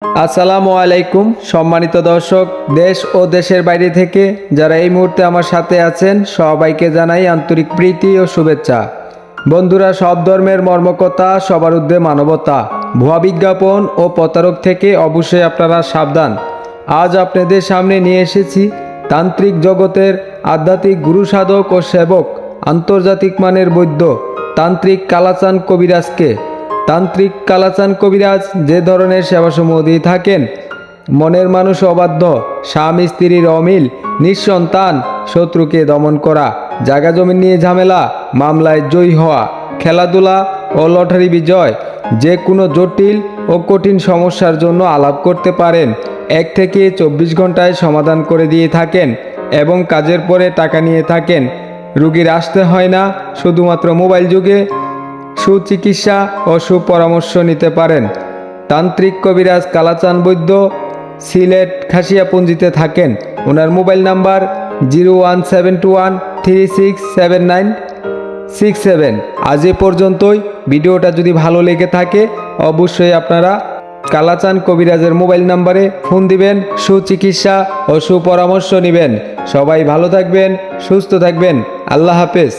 আসসালামু আলাইকুম সম্মানিত দর্শক, দেশ ও দেশের বাইরে থেকে যারা এই মুহূর্তে আমার সাথে আছেন সবাইকে জানাই আন্তরিক প্রীতি ও শুভেচ্ছা। বন্ধুরা, সব ধর্মের মর্মকথা, সবার ঊর্ধ্বে মানবতা, ভুয়া বিজ্ঞাপন ও প্রতারক থেকে অবশ্যই আপনারা সাবধান। আজ আপনাদের সামনে নিয়ে এসেছি তান্ত্রিক জগতের আধ্যাত্মিক গুরু সাধক ও সেবক, আন্তর্জাতিক মানের বৈদ্য তান্ত্রিক কালাচান কবিরাজকে। তান্ত্রিক কালাচান কবিরাজ যে ধরনের সেবাসমূহ দিয়ে থাকেন, মনের মানুষ অবাধ্য, স্বামী স্ত্রীর অমিল, নিঃসন্তান, শত্রুকে দমন করা, জায়গা জমি নিয়ে ঝামেলা, মামলায় জয়ী হওয়া, খেলাধুলা ও লটারি বিজয়, যে কোনো জটিল ও কঠিন সমস্যার জন্য আলাপ করতে পারেন। 1 থেকে 24 ঘন্টায় সমাধান করে দিয়ে থাকেন এবং কাজের পরে টাকা নিয়ে থাকেন। রুগীর আসতে হয় না, শুধুমাত্র মোবাইল যুগে সুচিকিৎসা ও সুপরামর্শ নিতে পারেন। তান্ত্রিক কবিরাজ কালাচান বৈদ্য সিলেট খাসিয়াপুঞ্জিতে থাকেন। ওনার মোবাইল নাম্বার 01721367967। আজ এ পর্যন্তই। ভিডিওটা যদি ভালো লেগে থাকে অবশ্যই আপনারা কালাচান কবিরাজের মোবাইল নাম্বারে ফোন দিবেন, সুচিকিৎসা ও সুপরামর্শ নেবেন। সবাই ভালো থাকবেন, সুস্থ থাকবেন। আল্লাহ হাফেজ।